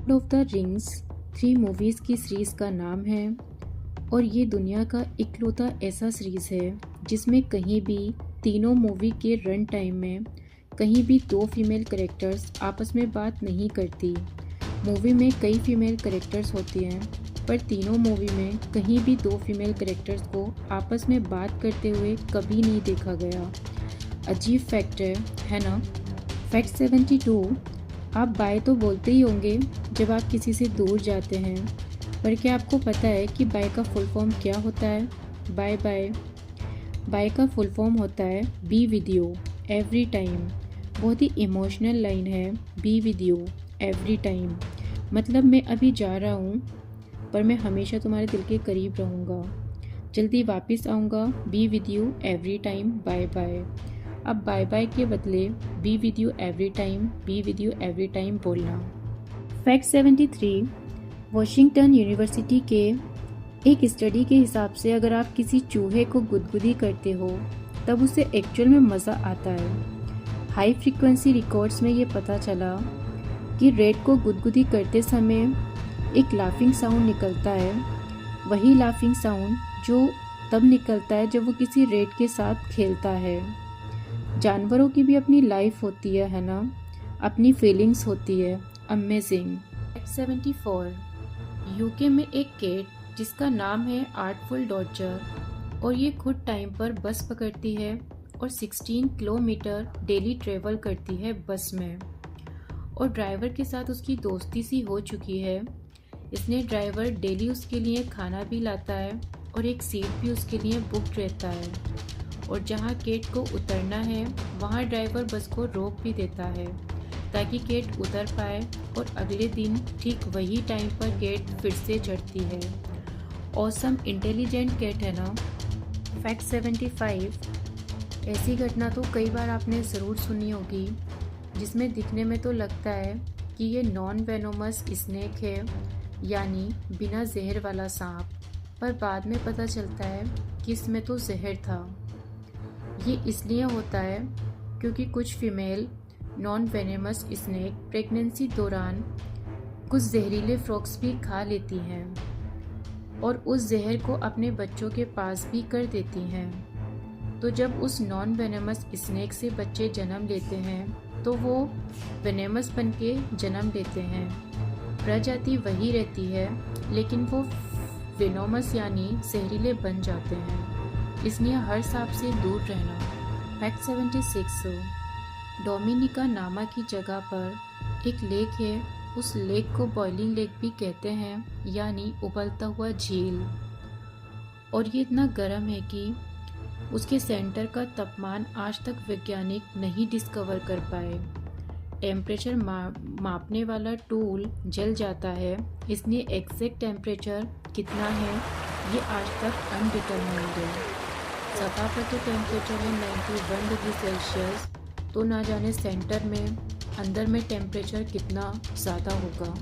Lord of the rings 3 movies की series का नाम है और ये दुनिया का इकलौता ऐसा सीरीज़ है जिसमें कहीं भी तीनों मूवी के रन टाइम में कहीं भी 2 फीमेल कैरेक्टर्स आपस में बात नहीं करती। मूवी में कई फीमेल कैरेक्टर्स होती हैं पर तीनों मूवी में कहीं भी 2 फीमेल कैरेक्टर्स को आपस में बात करते हुए कभी नहीं देखा गया। अजीब फैक्ट है ना। फैक्ट 72। आप बाय तो बोलते ही होंगे जब आप किसी से दूर जाते हैं, पर क्या आपको पता है कि बाय का फुल फॉर्म क्या होता है? Bye bye. बाय का फुल फॉर्म होता है be with you every time. बहुत ही इमोशनल लाइन है, be with you every time. मतलब मैं अभी जा रहा हूँ पर मैं हमेशा तुम्हारे दिल के करीब रहूँगा, जल्दी वापस आऊँगा, be with you every time, bye bye. अब बाय बाय के बदले be with you every time, be with you every time बोलना। फैक्ट 73। वॉशिंगटन यूनिवर्सिटी के एक स्टडी के हिसाब से अगर आप किसी चूहे को गुदगुदी करते हो तब उसे एक्चुअल में मज़ा आता है। हाई फ्रीक्वेंसी रिकॉर्ड्स में ये पता चला कि रेड को गुदगुदी करते समय एक लाफिंग साउंड निकलता है। वही लाफिंग साउंड जो तब निकलता है जब वो किसी रेड के साथ खेलता है। जानवरों की भी अपनी लाइफ होती है ना, अपनी फीलिंग्स होती है। अमेजिंग। 74। यूके में एक कैट जिसका नाम है आर्टफुल डॉडजर और ये खुद टाइम पर बस पकड़ती है और 16 किलोमीटर डेली ट्रेवल करती है बस में। और ड्राइवर के साथ उसकी दोस्ती सी हो चुकी है। इसने ड्राइवर डेली उसके लिए खाना भी लाता है और एक सीट भी उसके लिए बुक रहता है। और जहाँ केट को उतरना है वहाँ ड्राइवर बस को रोक भी देता है ताकि केट उतर पाए और अगले दिन ठीक वही टाइम पर केट फिर से चढ़ती है। ऑसम इंटेलिजेंट केट है ना। फैक्ट 75। ऐसी घटना तो कई बार आपने ज़रूर सुनी होगी जिसमें दिखने में तो लगता है कि ये नॉन वेनोमस स्नेक है, यानी बिना जहर वाला सांप, पर बाद में पता चलता है कि इसमें तो जहर था। ये इसलिए होता है क्योंकि कुछ female non venomous snake pregnancy दौरान कुछ जहरीले फ्रॉग्स भी खा लेती हैं और उस जहर को अपने बच्चों के पास भी कर देती हैं। तो जब उस नॉन वेनेमस स्नेक से बच्चे जन्म लेते हैं तो वो वेनेमस बन के जन्म लेते हैं। प्रजाति वही रहती है लेकिन वो वेनोमस यानी जहरीले बन जाते हैं, इसलिए हर सांप से दूर रहना। फैक्ट 76। डोमिनिका नामा की जगह पर एक लेक है। उस लेक को बॉइलिंग लेक भी कहते हैं, यानी उबलता हुआ झील। और ये इतना गर्म है कि उसके सेंटर का तापमान आज तक वैज्ञानिक नहीं डिस्कवर कर पाए। टेम्परेचर मापने वाला टूल जल जाता है, इसलिए एग्जैक्ट टेम्परेचर कितना है ये आज तक अनडिटरमाइंड है। सतह पर तो टेम्परेचर है 91 डिग्री सेल्सियस, तो ना जाने सेंटर में अंदर में टेम्परेचर कितना ज़्यादा होगा।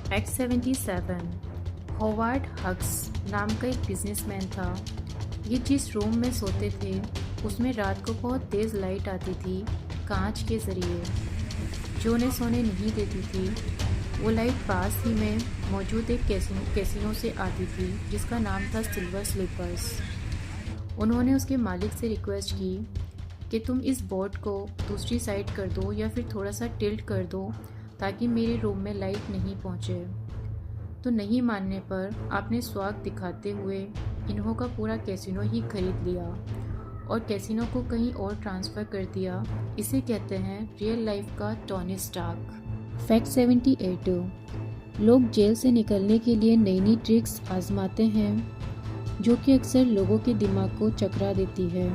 फैक्ट 77। होवार्ड हक्स नाम का एक बिजनेसमैन था। ये जिस रूम में सोते थे उसमें रात को बहुत तेज़ लाइट आती थी कांच के ज़रिए जो उन्हें सोने नहीं देती थी। वो लाइट पास ही में मौजूद एक कैसीनो से आती थी जिसका नाम था सिल्वर स्लीपर्स। उन्होंने उसके मालिक से रिक्वेस्ट की कि तुम इस बोर्ड को दूसरी साइड कर दो या फिर थोड़ा सा टिल्ट कर दो ताकि मेरे रूम में लाइट नहीं पहुंचे। तो नहीं मानने पर आपने स्वाग दिखाते हुए इन्हों का पूरा कैसीनो ही खरीद लिया और कैसीनो को कहीं और ट्रांसफ़र कर दिया। इसे कहते हैं रियल लाइफ का टोनी स्टार्क। फैक्ट 78। लोग जेल से निकलने के लिए नई नई ट्रिक्स आजमाते हैं जो कि अक्सर लोगों के दिमाग को चकरा देती है।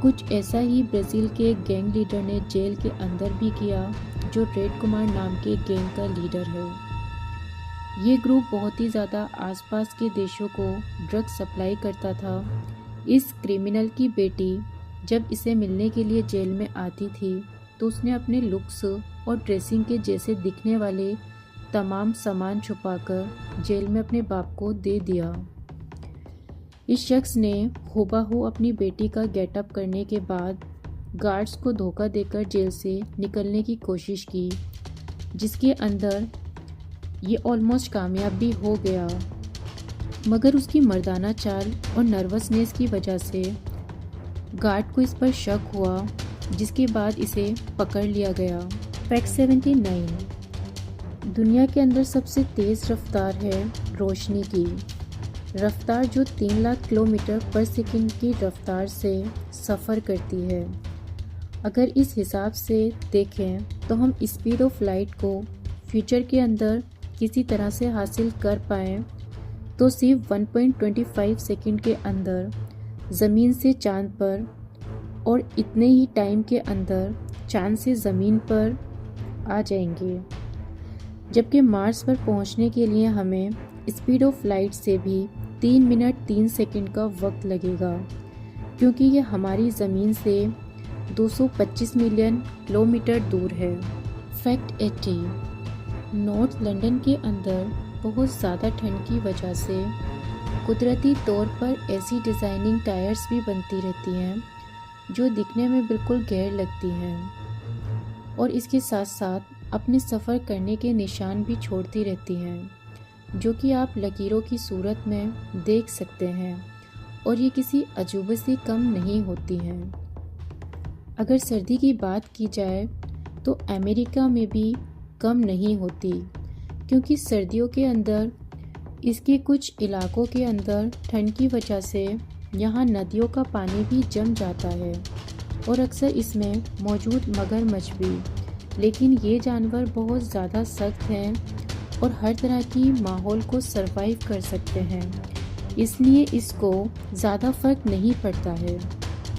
कुछ ऐसा ही ब्राज़ील के एक गैंग लीडर ने जेल के अंदर भी किया जो रेड कुमार नाम के गैंग का लीडर है। ये ग्रुप बहुत ही ज़्यादा आसपास के देशों को ड्रग्स सप्लाई करता था। इस क्रिमिनल की बेटी जब इसे मिलने के लिए जेल में आती थी तो उसने अपने लुक्स और ड्रेसिंग के जैसे दिखने वाले तमाम सामान छुपाकर जेल में अपने बाप को दे दिया। इस शख्स ने हूबहू अपनी बेटी का गेटअप करने के बाद गार्ड्स को धोखा देकर जेल से निकलने की कोशिश की, जिसके अंदर ये ऑलमोस्ट कामयाब भी हो गया, मगर उसकी मर्दाना चाल और नर्वसनेस की वजह से गार्ड को इस पर शक हुआ, जिसके बाद इसे पकड़ लिया गया। फैक्ट 79, दुनिया के अंदर सबसे तेज़ रफ्तार है रोशनी की रफ्तार, जो 3 लाख किलोमीटर पर सेकंड की रफ्तार से सफ़र करती है। अगर इस हिसाब से देखें तो हम स्पीड ऑफ लाइट को फ्यूचर के अंदर किसी तरह से हासिल कर पाएँ तो सिर्फ 1.25 सेकंड के अंदर ज़मीन से चाँद पर, और इतने ही टाइम के अंदर चाँद से ज़मीन पर आ जाएंगे। जबकि मार्स पर पहुंचने के लिए हमें स्पीड ऑफ लाइट से भी 3 मिनट 3 सेकंड का वक्त लगेगा, क्योंकि यह हमारी ज़मीन से 225 मिलियन किलोमीटर दूर है। फैक्ट 80, नॉर्थ लंदन के अंदर बहुत ज़्यादा ठंड की वजह से कुदरती तौर पर ऐसी डिज़ाइनिंग टायर्स भी बनती रहती हैं जो दिखने में बिल्कुल गैर लगती हैं, और इसके साथ साथ अपने सफ़र करने के निशान भी छोड़ती रहती हैं, जो कि आप लकीरों की सूरत में देख सकते हैं, और ये किसी अजूबे से कम नहीं होती हैं। अगर सर्दी की बात की जाए तो अमेरिका में भी कम नहीं होती, क्योंकि सर्दियों के अंदर इसके कुछ इलाकों के अंदर ठंड की वजह से यहाँ नदियों का पानी भी जम जाता है, और अक्सर इसमें मौजूद मगरमच्छ भी। लेकिन ये जानवर बहुत ज़्यादा सख्त हैं और हर तरह की माहौल को सरवाइव कर सकते हैं, इसलिए इसको ज़्यादा फ़र्क नहीं पड़ता है।